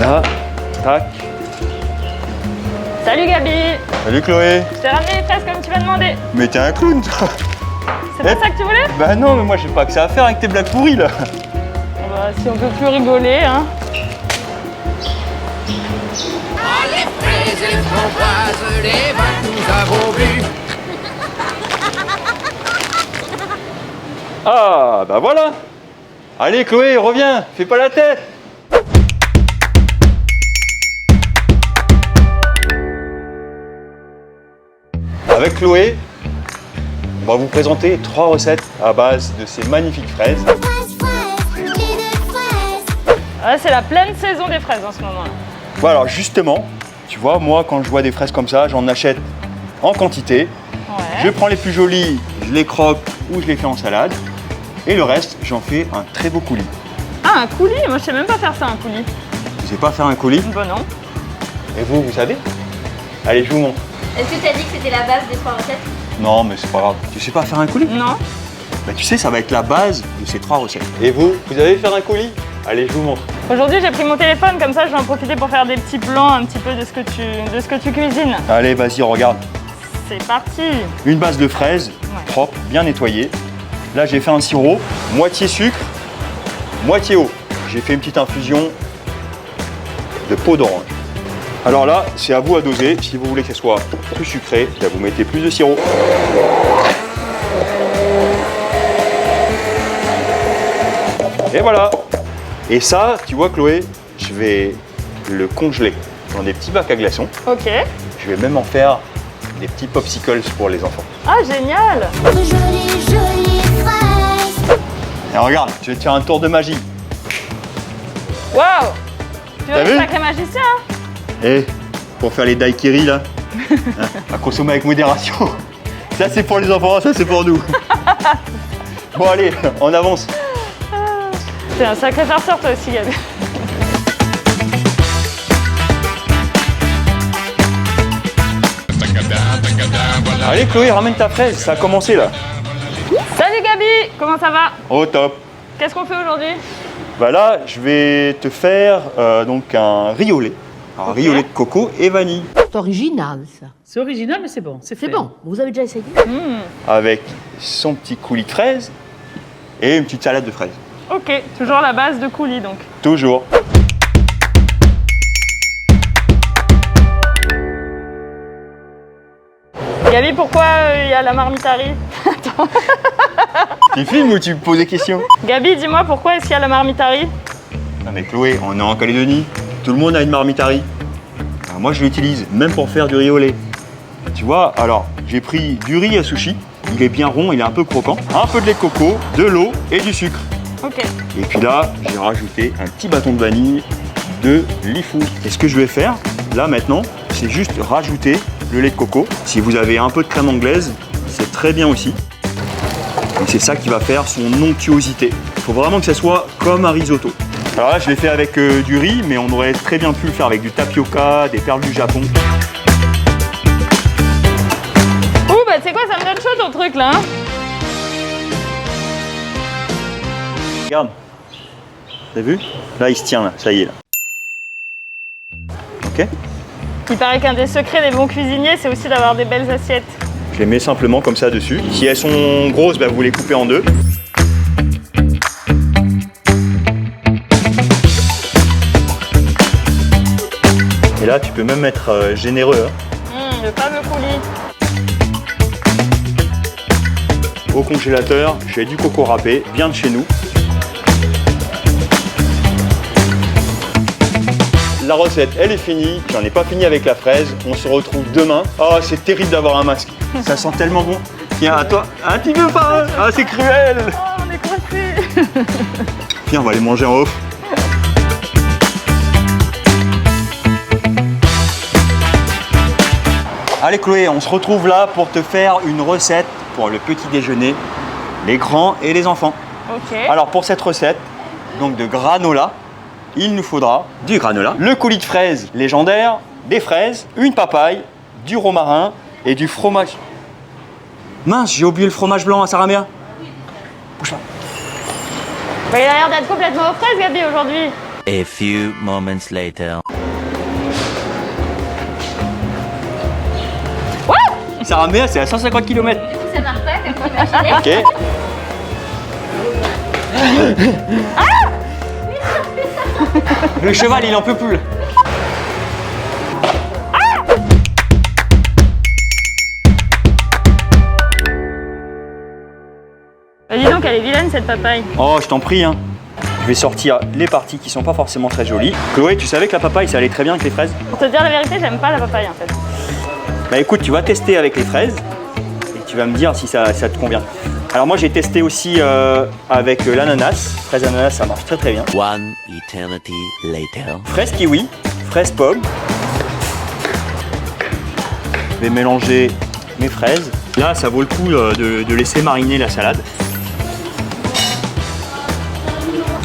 Là, tac. Salut Gabi. Salut Chloé. Je t'ai ramené les fraises comme tu m'as demandé. Mais t'es un clown toi. C'est pas ça que tu voulais? Bah non, mais moi j'ai pas que ça à faire avec tes blagues pourries là. Bah, si on peut plus rigoler, hein. Ah, les fraises et les framboises, les vins que nous avons bu. Ah, bah voilà. Allez Chloé, reviens, fais pas la tête. Avec Chloé, on va vous présenter 3 recettes à base de ces magnifiques fraises. Ouais, c'est la pleine saison des fraises en ce moment. Voilà, alors justement, tu vois, moi quand je vois des fraises comme ça, j'en achète en quantité. Ouais. Je prends les plus jolies, je les croque ou je les fais en salade. Et le reste, j'en fais un très beau coulis. Ah, un coulis? Moi, je sais même pas faire ça, un coulis. Tu sais pas faire un coulis? Bah non. Et vous, vous savez? Allez, je vous montre. Est-ce que tu as dit que c'était la base des 3 recettes? Non, mais c'est pas grave. Tu sais pas faire un coulis? Non. Bah tu sais, ça va être la base de ces 3 recettes. Et vous, vous savez faire un coulis? Allez, je vous montre. Aujourd'hui, j'ai pris mon téléphone, comme ça, je vais en profiter pour faire des petits plans un petit peu de ce que tu cuisines. Allez, vas-y, regarde. C'est parti. Une base de fraises, propre, bien nettoyée. Là, j'ai fait un sirop, moitié sucre, moitié eau. J'ai fait une petite infusion de peau d'orange. Alors là, c'est à vous à doser. Si vous voulez que ce soit plus sucré, là, vous mettez plus de sirop. Et voilà. Et ça, tu vois Chloé, je vais le congeler dans des petits bacs à glaçons. Ok. Je vais même en faire des petits popsicles pour les enfants. Ah, génial. Jolie fraise. Et regarde, je vais te faire un tour de magie. Waouh. Tu T'as es vu un sacré magicien, hein? Et pour faire les daiquiris là, à consommer avec modération. Ça c'est pour les enfants, ça c'est pour nous. Bon allez, on avance. T'es un sacré farceur, toi aussi, Gabi. Allez Chloé, ramène ta fraise, ça a commencé là. Salut Gabi. Comment ça va? Au top. Qu'est-ce qu'on fait aujourd'hui? Bah là, je vais te faire donc un riz au lait. Un riz au lait de coco et vanille. C'est original, ça. C'est original, mais c'est bon. C'est bon. Vous avez déjà essayé? Avec son petit coulis de fraises et une petite salade de fraises. Ok, toujours la base de coulis, donc. Toujours. Gabi, pourquoi il y a la marmite à riz? Attends. Tu filmes ou tu me poses des questions? Gabi, dis-moi, pourquoi est-ce qu'il y a la marmite à riz? Non mais Chloé, on est en Calédonie. Tout le monde a une marmite à riz. Alors moi je l'utilise même pour faire du riz au lait. Tu vois, alors j'ai pris du riz à sushi. Il est bien rond, il est un peu croquant. Un peu de lait de coco, de l'eau et du sucre. Ok. Et puis là, j'ai rajouté un petit bâton de vanille, de lifou. Et ce que je vais faire, là maintenant, c'est juste rajouter le lait de coco. Si vous avez un peu de crème anglaise, c'est très bien aussi. Et c'est ça qui va faire son onctuosité. Il faut vraiment que ça soit comme un risotto. Alors là, je l'ai fait avec du riz, mais on aurait très bien pu le faire avec du tapioca, des perles du Japon. Ouh, bah tu sais quoi, ça me donne chaud ton truc là, hein? Regarde. T'as vu? Là, il se tient, là. Ça y est, là. Ok? Il paraît qu'un des secrets des bons cuisiniers, c'est aussi d'avoir des belles assiettes. Je les mets simplement comme ça dessus. Si elles sont grosses, bah, vous les coupez en deux. Et là, tu peux même être généreux. Hein. Le fameux coulis. Au congélateur, j'ai du coco râpé, bien de chez nous. La recette, elle est finie. J'en ai pas fini avec la fraise. On se retrouve demain. Oh, c'est terrible d'avoir un masque. Ça sent tellement bon. Tiens, à toi. Un petit peu pas. Ah, c'est cruel. Oh, on est coincés. Viens, on va les manger en off. Allez Chloé, on se retrouve là pour te faire une recette pour le petit déjeuner, les grands et les enfants. Ok. Alors pour cette recette, donc de granola, il nous faudra du granola, le coulis de fraises légendaire, des fraises, une papaye, du romarin et du fromage. Mince, j'ai oublié le fromage blanc à Saramia. Bouge pas. Bah, il a l'air d'être complètement aux fraises, Gabi, aujourd'hui. A few moments later. Sarah Mea, c'est à 150 km. Ça marche pas comme imaginez. Ok. Le cheval, il en peut plus. Dis donc, elle est vilaine cette papaye. Oh, je t'en prie, hein. Je vais sortir les parties qui sont pas forcément très jolies. Chloé, tu savais que la papaye, ça allait très bien avec les fraises? Pour te dire la vérité, j'aime pas la papaye en fait. Bah écoute, tu vas tester avec les fraises et tu vas me dire si ça te convient. Alors moi, j'ai testé aussi avec l'ananas. Fraise ananas, ça marche très très bien. One eternity later. Fraise kiwi, fraise pomme. Je vais mélanger mes fraises. Là, ça vaut le coup de laisser mariner la salade.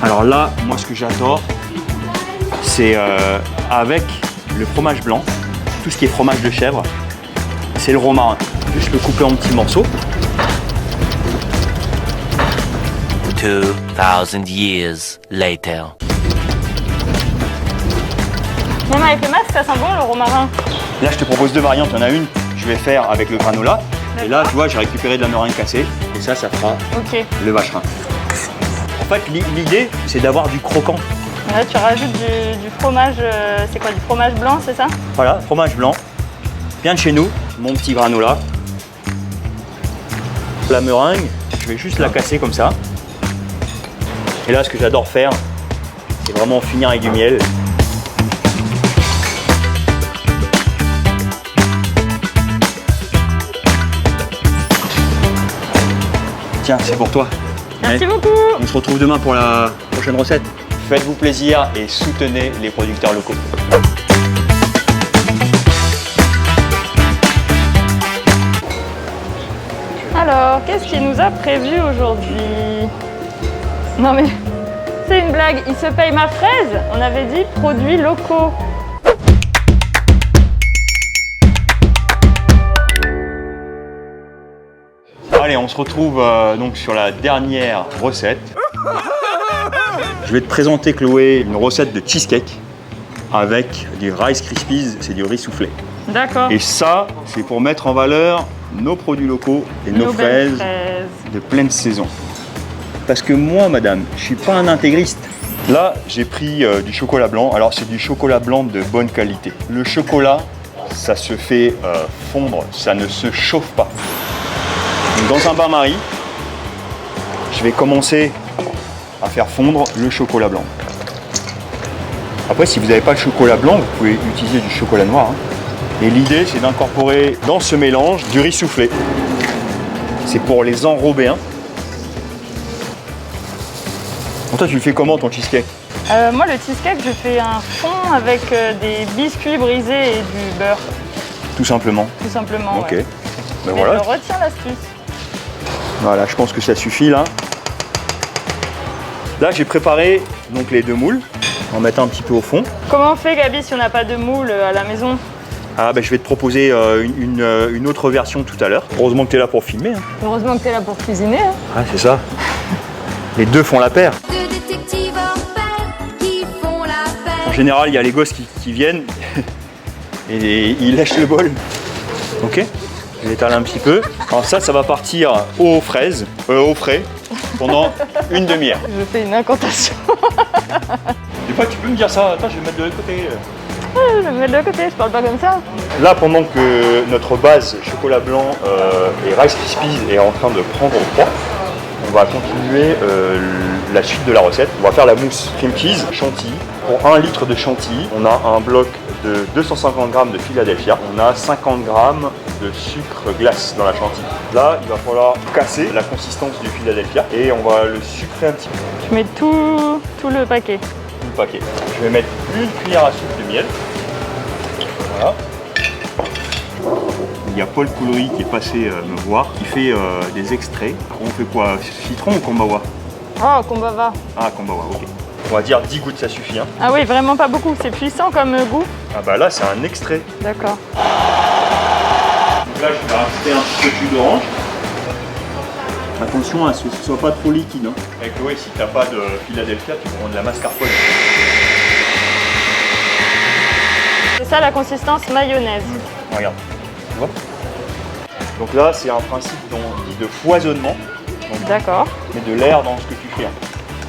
Alors là, moi ce que j'adore, c'est avec le fromage blanc, tout ce qui est fromage de chèvre, c'est le romarin. Juste le couper en petits morceaux. 2000 years later. Même avec le masque, ça sent bon le romarin. Là, je te propose deux variantes. Il y en a une, je vais faire avec le granola. Et là, tu vois, j'ai récupéré de la meringue cassée. Et ça fera Ok. le vacherin. En fait, l'idée, c'est d'avoir du croquant. Là, tu rajoutes du fromage, c'est quoi, du fromage blanc, c'est ça? Voilà, fromage blanc. Bien de chez nous, mon petit granola. La meringue, je vais juste la casser comme ça. Et là, ce que j'adore faire, c'est vraiment finir avec du miel. Tiens, c'est pour toi. Merci Allez, beaucoup. on se retrouve demain pour la prochaine recette. Faites-vous plaisir et soutenez les producteurs locaux. Alors, qu'est-ce qu'il nous a prévu aujourd'hui? Non mais, c'est une blague, il se paye ma fraise. On avait dit produits locaux. Allez, on se retrouve donc sur la dernière recette. Je vais te présenter, Chloé, une recette de cheesecake avec du Rice Krispies, c'est du riz soufflé. D'accord. Et ça, c'est pour mettre en valeur nos produits locaux et nos belles fraises de pleine saison. Parce que moi, madame, je suis pas un intégriste. Là, j'ai pris du chocolat blanc. Alors, c'est du chocolat blanc de bonne qualité. Le chocolat, ça se fait fondre, ça ne se chauffe pas. Donc, dans un bain-marie, je vais commencer à faire fondre le chocolat blanc. Après, si vous n'avez pas le chocolat blanc, vous pouvez utiliser du chocolat noir. Hein. Et l'idée, c'est d'incorporer dans ce mélange du riz soufflé. C'est pour les enrober. Hein. Bon, toi, tu le fais comment ton cheesecake? Moi, le cheesecake, je fais un fond avec des biscuits brisés et du beurre, Tout simplement. tout simplement. Ok. Ouais. Ben Mais voilà. je retiens l'astuce. Voilà, je pense que ça suffit là. Là, j'ai préparé donc les deux moules. On va mettre un petit peu au fond. Comment on fait, Gabi, si on n'a pas de moule à la maison? Ah, ben, je vais te proposer une autre version tout à l'heure. Heureusement que tu es là pour filmer. Hein. Heureusement que tu es là pour cuisiner. Hein. Ah, c'est ça. Les deux font la paire. Deux détectives hors pair qui font la En paire. général, il y a les gosses qui viennent et ils lèchent le bol. Ok, je l'étale un petit peu. Alors ça va partir au frais pendant une demi-heure. Je fais une incantation. Des fois, tu peux me dire ça. Attends, je vais me mettre de l'autre côté. Je vais me mettre de côté, je parle pas comme ça. Là, pendant que notre base chocolat blanc et Rice Krispies est en train de prendre froid, on va continuer la suite de la recette. On va faire la mousse cream cheese chantilly. Pour 1 litre de chantilly, on a un bloc de 250 g de Philadelphia. On a 50 g de sucre glace dans la chantilly. Là, il va falloir casser la consistance du Philadelphia et on va le sucrer un petit peu. Je mets tout le paquet. Tout le paquet. Je vais mettre une cuillère à soupe de miel. Voilà. Il y a Paul Coulery qui est passé me voir, qui fait des extraits. On fait quoi? Citron ou kombawa? Oh, Kombava. Ah, kombawa, ok. On va dire 10 gouttes, ça suffit. Hein. Ah oui, vraiment pas beaucoup. C'est puissant comme goût. Ah bah là, c'est un extrait. D'accord. Donc là, je vais rajouter un petit peu de jus d'orange. Attention à ce que ce soit pas trop liquide. Hein. Avec Chloé, si tu n'as pas de Philadelphia, tu prends de la mascarpone. c'est ça la consistance mayonnaise. Regarde, tu vois. Donc là, c'est un principe dit de foisonnement. Donc, D'accord. mets de l'air dans ce que tu fais.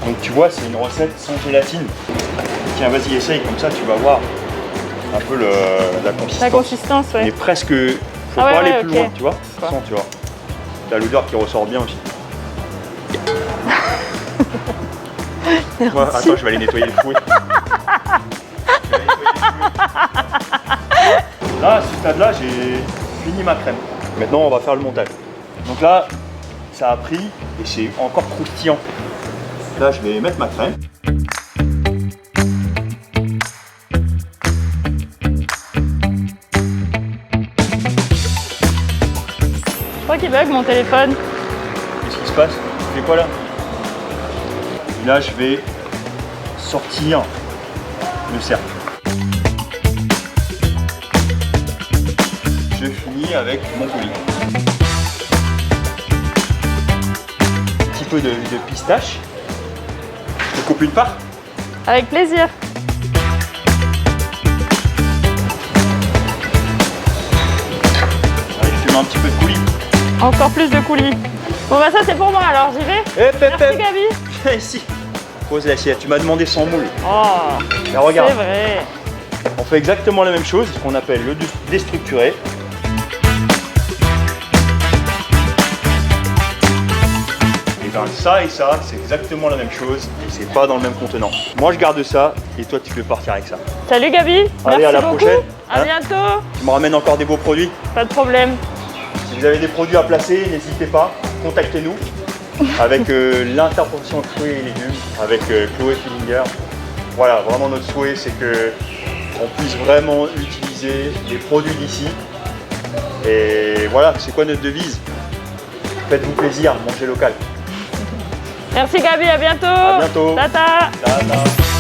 Donc tu vois, c'est une recette sans gélatine. Tiens, vas-y, essaye, comme ça tu vas voir un peu la consistance. La consistance, ouais. Mais presque, faut Ah ouais, pas aller ouais, plus ok. loin, tu vois. Sens, tu vois. T'as l'odeur qui ressort bien aussi. Ouais, attends, je vais aller nettoyer le fouet. Là, à ce stade-là, j'ai fini ma crème. Maintenant, on va faire le montage. Donc là, ça a pris et c'est encore croustillant. Là, je vais mettre ma crème. Je crois qu'il bug mon téléphone. Qu'est-ce qui se passe? Tu fais quoi là? Et là, je vais sortir le cercle. Je finis avec mon coulis. Un petit peu de pistache. Je te coupe une part. Avec plaisir. Allez, je te mets un petit peu de coulis. Encore plus de coulis. Bon bah ça c'est pour moi alors, j'y vais. Merci Gabi. Viens ici. Pose l'assiette. Tu m'as demandé 100 moules. Oh, Là, regarde. c'est vrai. On fait exactement la même chose, ce qu'on appelle le déstructuré. Et bien ça et ça, c'est exactement la même chose et c'est pas dans le même contenant. Moi je garde ça et toi tu peux partir avec ça. Salut Gabi. Allez, Merci à la beaucoup. prochaine, À hein. bientôt. Tu me ramènes encore des beaux produits. Pas de problème. Si vous avez des produits à placer, n'hésitez pas, contactez-nous avec l'intervention fruits et légumes avec Chloé Fillinger. Voilà, vraiment notre souhait c'est que on puisse vraiment utiliser les produits d'ici. Et voilà, c'est quoi notre devise? Faites-vous plaisir, mangez local. Merci Gabi, à bientôt. À bientôt. Tata. Tata.